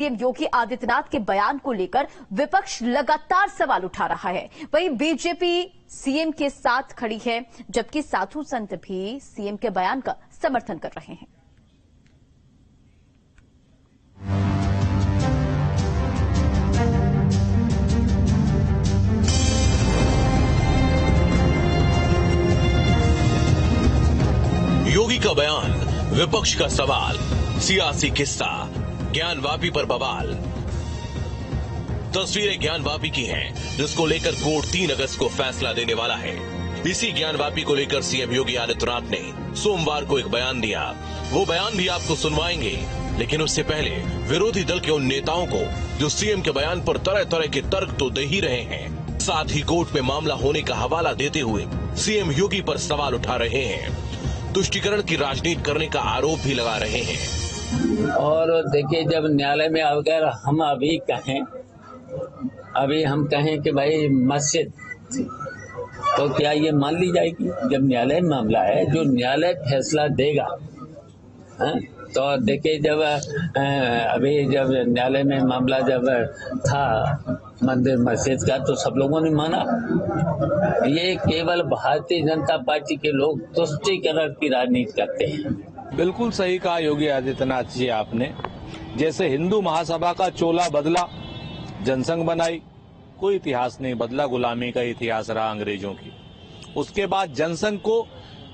CM Yogi Adityanath के बयान को लेकर विपक्ष लगातार सवाल उठा रहा है। वहीं बीजेपी सीएम के साथ खड़ी है, जबकि साधु संत भी सीएम के बयान का समर्थन कर रहे हैं। योगी का बयान, विपक्ष का सवाल, सियासी किस्सा, ज्ञानवापी पर बवाल। तस्वीरें ज्ञानवापी की हैं, जिसको लेकर कोर्ट 3 अगस्त को फैसला देने वाला है। इसी ज्ञानवापी को लेकर सीएम योगी आदित्यनाथ ने सोमवार को एक बयान दिया। वो बयान भी आपको सुनवाएंगे, लेकिन उससे पहले विरोधी दल के उन नेताओं को जो सीएम के बयान पर तरह तरह के तर्क तो दे ही रहे हैं, साथ ही कोर्ट में मामला होने का हवाला देते हुए सीएम योगी पर सवाल उठा रहे हैं, तुष्टीकरण की राजनीति करने का आरोप भी लगा रहे हैं। और देखिए, जब न्यायालय में अगर हम अभी हम कहें कि भाई मस्जिद, तो क्या ये मान ली जाएगी? जब न्यायालय मामला है, जो न्यायालय फैसला देगा, तो देखिए, जब न्यायालय में मामला जब था मंदिर मस्जिद का, तो सब लोगों ने माना। ये केवल भारतीय जनता पार्टी के लोग तुष्टीकरण की राजनीति करते हैं। बिल्कुल सही कहा योगी आदित्यनाथ जी आपने। जैसे हिंदू महासभा का चोला बदला, जनसंघ बनाई, कोई इतिहास नहीं बदला, गुलामी का इतिहास रहा अंग्रेजों की। उसके बाद जनसंघ को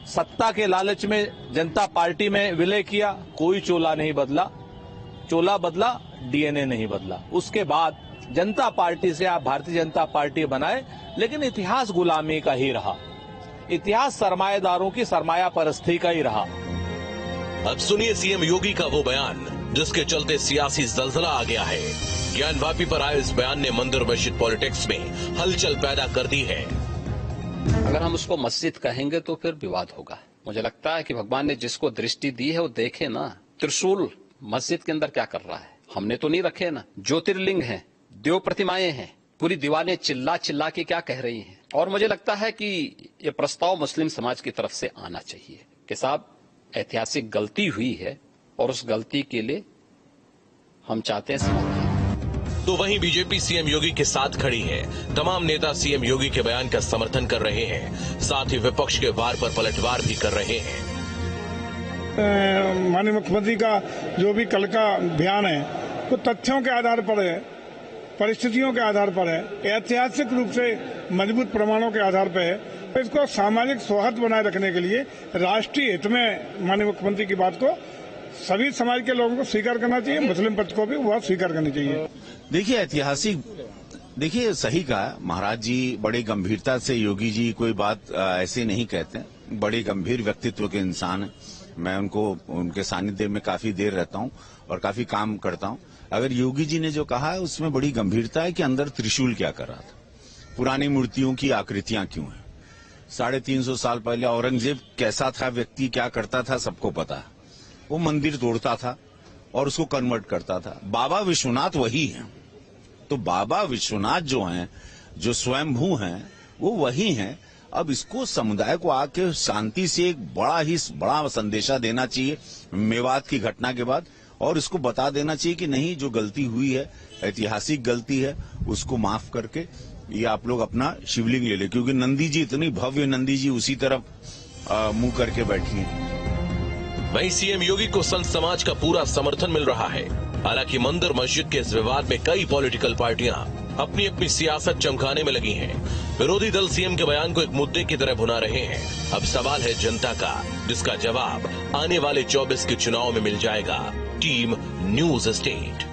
सत्ता के लालच में जनता पार्टी में विलय किया, कोई चोला नहीं बदला। चोला बदला, डीएनए नहीं बदला। उसके बाद जनता पार्टी से आप भारतीय जनता पार्टी बनाए, लेकिन इतिहास गुलामी का ही रहा, इतिहास सरमाएदारों की सरमाया परस्ती का ही रहा। अब सुनिए सीएम योगी का वो बयान, जिसके चलते सियासी जलजला आ गया है। ज्ञानवापी पर आए इस बयान ने मंदिर मस्जिद पॉलिटिक्स में हलचल पैदा कर दी है। अगर हम उसको मस्जिद कहेंगे तो फिर विवाद होगा। मुझे लगता है कि भगवान ने जिसको दृष्टि दी है वो देखे ना, त्रिशूल मस्जिद के अंदर क्या कर रहा है। हमने तो नहीं रखे ना, ज्योतिर्लिंग है, देव प्रतिमाएं हैं, पूरी दीवारें चिल्ला चिल्ला के क्या कह रही हैं। और मुझे लगता है कि ये प्रस्ताव मुस्लिम समाज की तरफ से आना चाहिए कि साहब, ऐतिहासिक गलती हुई है और उस गलती के लिए हम चाहते हैं समाधान। तो वहीं बीजेपी सीएम योगी के साथ खड़ी है। तमाम नेता सीएम योगी के बयान का समर्थन कर रहे हैं, साथ ही विपक्ष के वार पर पलटवार भी कर रहे हैं। माननीय मुख्यमंत्री का जो भी कल का बयान है, वो तथ्यों के आधार पर है, परिस्थितियों के आधार पर है, ऐतिहासिक रूप से मजबूत प्रमाणों के आधार पर है। तो इसको सामाजिक सौहार्द बनाए रखने के लिए राष्ट्रीय हित में माननीय मुख्यमंत्री की बात को सभी समाज के लोगों को स्वीकार करना चाहिए, मुस्लिम पक्ष को भी वह स्वीकार करनी चाहिए। देखिए, ऐतिहासिक, देखिए सही कहा महाराज जी, बड़े गंभीरता से योगी जी कोई बात ऐसे नहीं कहते, बड़े गंभीर व्यक्तित्व के इंसान हैं। मैं उनके सानिध्य में काफी देर रहता हूं और काफी काम करता हूं। अगर योगी जी ने जो कहा है उसमें बड़ी गंभीरता है कि अंदर त्रिशूल क्या कर रहा था, पुरानी मूर्तियों की आकृतियां क्यों हैं। 350 साल पहले औरंगजेब कैसा था व्यक्ति, क्या करता था, सबको पता है। वो मंदिर तोड़ता था और उसको कन्वर्ट करता था। बाबा विश्वनाथ वही हैं। तो बाबा विश्वनाथ जो हैं, जो स्वयंभू हैं, वो वही हैं। अब इसको समुदाय को आके शांति से एक बड़ा संदेशा देना चाहिए मेवात की घटना के बाद, और इसको बता देना चाहिए कि नहीं, जो गलती हुई है, ऐतिहासिक गलती है, उसको माफ करके ये आप लोग अपना शिवलिंग ले ले, क्योंकि नंदी जी, इतनी भव्य नंदी जी उसी तरफ मुंह करके बैठी हैं। वहीं सीएम योगी को संत समाज का पूरा समर्थन मिल रहा है। हालांकि मंदिर मस्जिद के इस विवाद में कई पॉलिटिकल पार्टियां अपनी अपनी सियासत चमकाने में लगी हैं। विरोधी दल सीएम के बयान को एक मुद्दे की तरह भुना रहे हैं। अब सवाल है जनता का, जिसका जवाब आने वाले 24 के चुनाव में मिल जाएगा। Team news state.